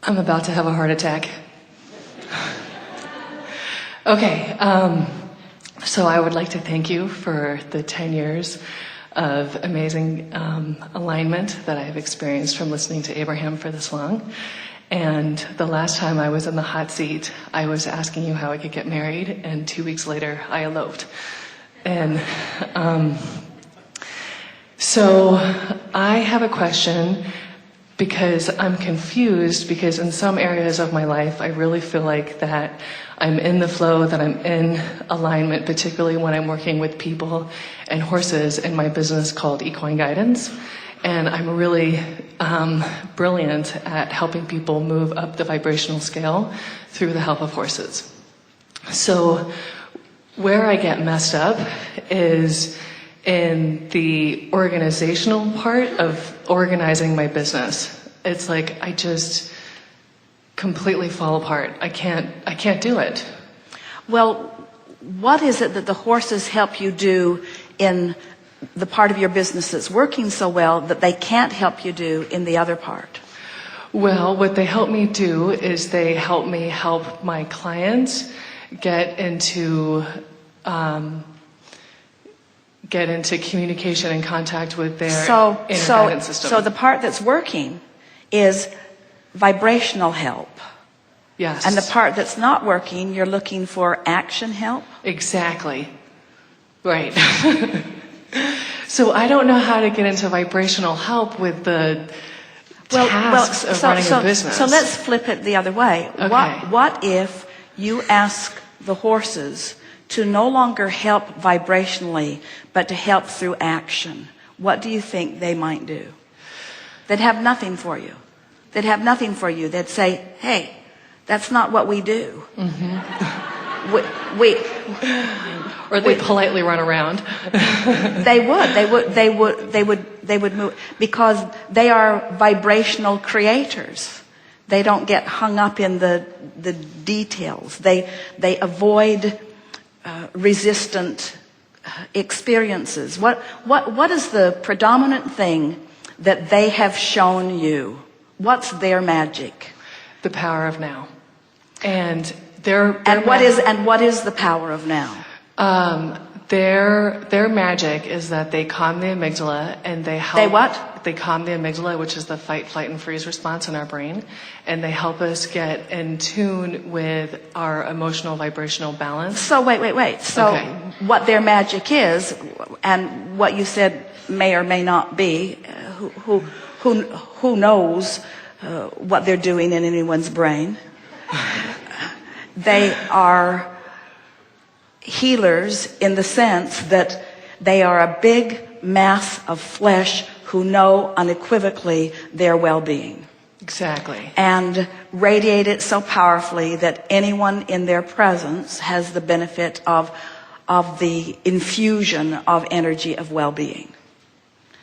I'm about to have a heart attack. Okay, so I would like to thank you for the 10 years of amazing alignment that I've experienced from listening to Abraham for this long. And the last time I was in the hot seat, I was asking you how I could get married, and 2 weeks later, I eloped. And so I have a question, because I'm confused, because in some areas of my life, I really feel like that I'm in the flow, that I'm in alignment, particularly when I'm working with people and horses in my business called Equine Guidance. And I'm really brilliant at helping people move up the vibrational scale through the help of horses. So where I get messed up is in the organizational part of organizing my business. It's like I just completely fall apart. I can't do it. Well, what is it that the horses help you do in the part of your business that's working so well that they can't help you do in the other part? Well, what they help me do is they help me help my clients get into communication and contact with their inner guidance system. So the part that's working is vibrational help. Yes. And the part that's not working, you're looking for action help? Exactly. Right. So I don't know how to get into vibrational help with the tasks of running a business. So let's flip it the other way. Okay. What if you ask the horses to no longer help vibrationally, but to help through action? What do you think they might do? They'd have nothing for you. They'd have nothing for you. They'd say, hey, that's not what we do. Mm-hmm. Or they politely run around. They would move, because they are vibrational creators. They don't get hung up in the details. They avoid resistant experiences. What is the predominant thing that they have shown you? What's their magic? The power of now. And what is the power of now? Their magic is that they calm the amygdala, and they help. They what? They calm the amygdala, which is the fight, flight, and freeze response in our brain, and they help us get in tune with our emotional vibrational balance. So wait. So okay. What their magic is, and what you said may or may not be, who knows what they're doing in anyone's brain? They are healers in the sense that they are a big mass of flesh who know unequivocally their well-being. Exactly. And radiate it so powerfully that anyone in their presence has the benefit of the infusion of energy of well-being.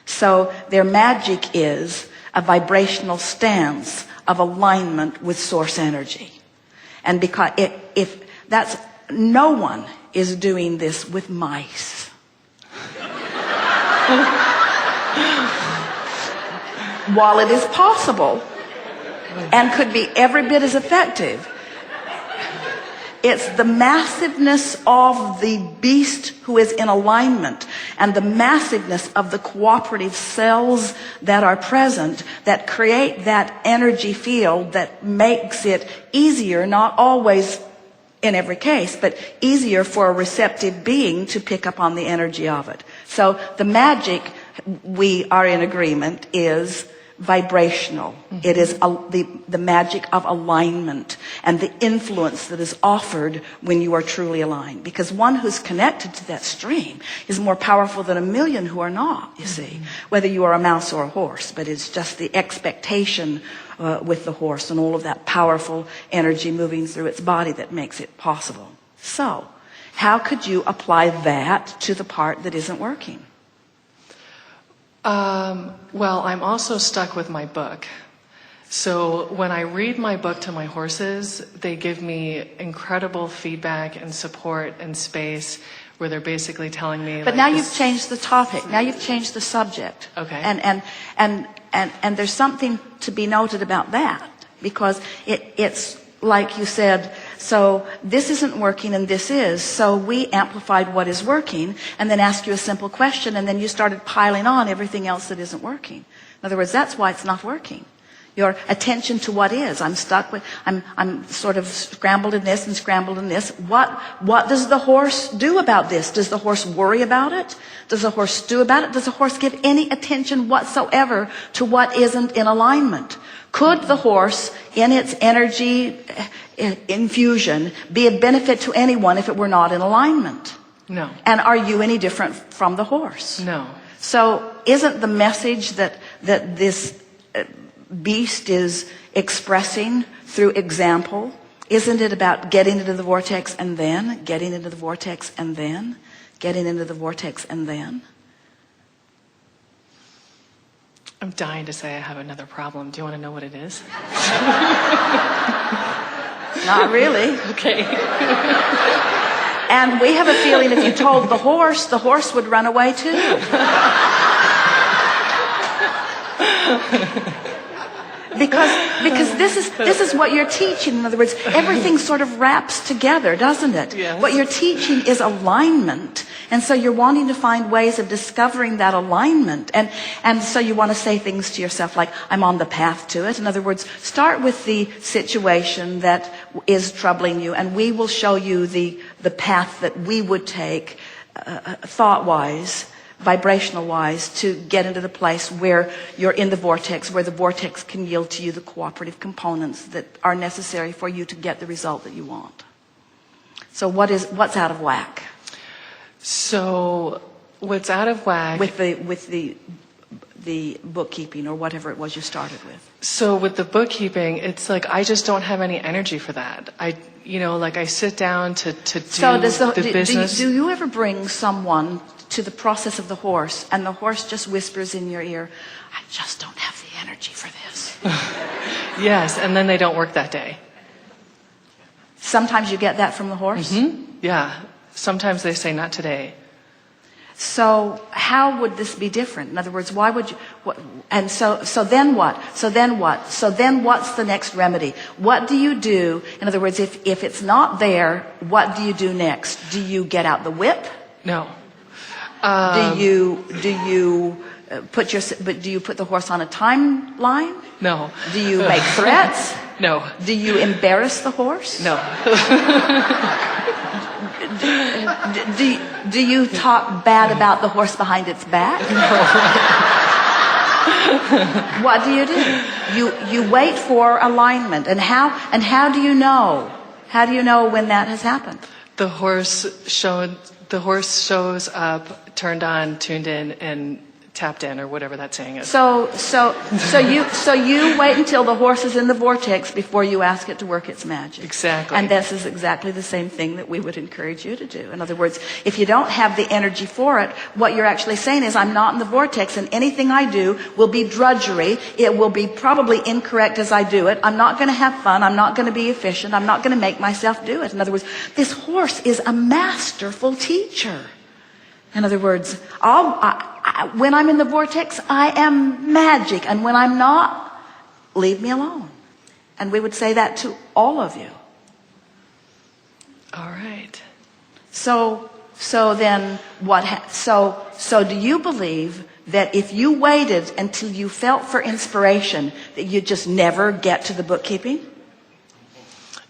So their magic is a vibrational stance of alignment with source energy. And because if that's, no one is doing this with mice. While it is possible and could be every bit as effective, it's the massiveness of the beast who is in alignment and the massiveness of the cooperative cells that are present that create that energy field that makes it easier, not always in every case, but easier for a receptive being to pick up on the energy of it. So the magic, we are in agreement, is vibrational. Mm-hmm. It is the magic of alignment and the influence that is offered when you are truly aligned. Because one who's connected to that stream is more powerful than a million who are not, you see. Whether you are a mouse or a horse, but it's just the expectation with the horse and all of that powerful energy moving through its body that makes it possible. So, how could you apply that to the part that isn't working? Well, I'm also stuck with my book. So when I read my book to my horses, they give me incredible feedback and support and space where they're basically telling me. But now you've changed the topic. Now you've changed the subject. Okay. And there's something to be noted about that. because it's like you said, so this isn't working and this is. So we amplified what is working and then asked you a simple question, and then you started piling on everything else that isn't working. In other words, that's why it's not working. Your attention to what is. I'm stuck with, I'm sort of scrambled in this and scrambled in this. What does the horse do about this? Does the horse worry about it? Does the horse stew about it? Does the horse give any attention whatsoever to what isn't in alignment? Could the horse, in its energy infusion, be a benefit to anyone if it were not in alignment? No. And are you any different from the horse? No. So isn't the message that this beast is expressing through example, isn't it about getting into the vortex and then getting into the vortex and then getting into the vortex and then? I'm dying to say I have another problem. Do you want to know what it is? Not really. Okay. And we have a feeling if you told the horse would run away too. Because this is what you're teaching. In other words, everything sort of wraps together, doesn't it? Yes. What you're teaching is alignment. And so you're wanting to find ways of discovering that alignment. And so you want to say things to yourself like, I'm on the path to it. In other words, start with the situation that is troubling you, and we will show you the path that we would take thought-wise, vibrational-wise, to get into the place where you're in the vortex, where the vortex can yield to you the cooperative components that are necessary for you to get the result that you want. So what's out of whack? So what's out of whack With the bookkeeping or whatever it was you started with. So with the bookkeeping, it's like I just don't have any energy for that. I sit down to do the business. Do you ever bring someone to the process of the horse, and the horse just whispers in your ear, I just don't have the energy for this? Yes, and then they don't work that day. Sometimes you get that from the horse? Mm-hmm. Yeah. Sometimes they say, not today. So how would this be different? In other words, why would you, and so then what? So then what? So then what's the next remedy? What do you do? In other words, if it's not there, what do you do next? Do you get out the whip? No. Do you put the horse on a timeline? No. Do you make threats? No. Do you embarrass the horse? No. Do you talk bad about the horse behind its back? No. What do? You wait for alignment. And how do you know? How do you know when that has happened? The horse shows up, turned on, tuned in, and tapped in, or whatever that saying is. So you wait until the horse is in the vortex before you ask it to work its magic. Exactly. And this is exactly the same thing that we would encourage you to do. In other words, if you don't have the energy for it, what you're actually saying is, I'm not in the vortex, and anything I do will be drudgery. It will be probably incorrect as I do it. I'm not going to have fun. I'm not going to be efficient. I'm not going to make myself do it. In other words, this horse is a masterful teacher. In other words, when I'm in the vortex, I am magic. And when I'm not, leave me alone. And we would say that to all of you. All right. So then what? So do you believe that if you waited until you felt for inspiration, that you'd just never get to the bookkeeping?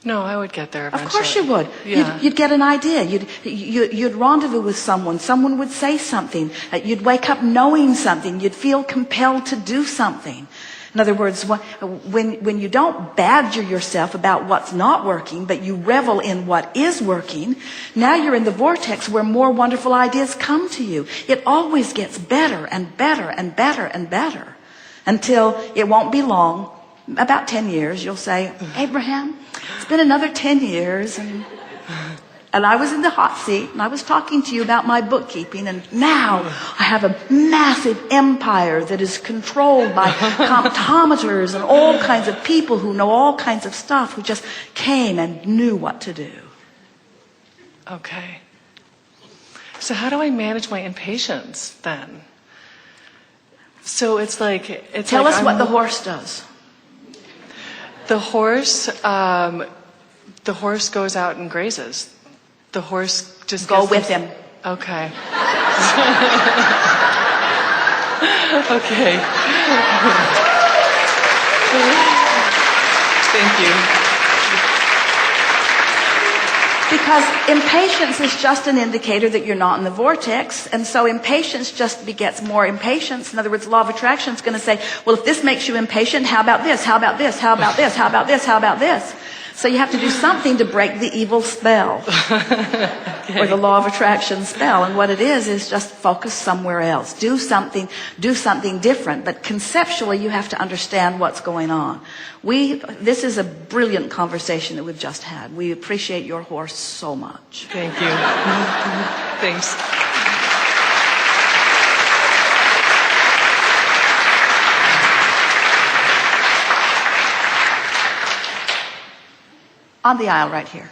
No, I would get there eventually. Of course you would. Yeah. You'd get an idea. You'd rendezvous with someone. Someone would say something. You'd wake up knowing something. You'd feel compelled to do something. In other words, when you don't badger yourself about what's not working, but you revel in what is working, now you're in the vortex where more wonderful ideas come to you. It always gets better and better and better and better until it won't be long. About 10 years, you'll say, Abraham, it's been another 10 years, and I was in the hot seat, and I was talking to you about my bookkeeping, and now I have a massive empire that is controlled by comptometers and all kinds of people who know all kinds of stuff, who just came and knew what to do. Okay. So how do I manage my impatience then? So it's like... Tell us what the horse does. The horse goes out and grazes. The horse just Go gives with them- him. Okay. Okay. Thank you. Because impatience is just an indicator that you're not in the vortex. And so impatience just begets more impatience. In other words, law of attraction is going to say, well, if this makes you impatient, how about this? How about this? How about this? How about this? How about this? So you have to do something to break the evil spell. Okay. Or the law of attraction spell. And what it is just focus somewhere else. Do something different. But conceptually, you have to understand what's going on. This is a brilliant conversation that we've just had. We appreciate your horse so much. Thank you. Thanks. On the aisle right here.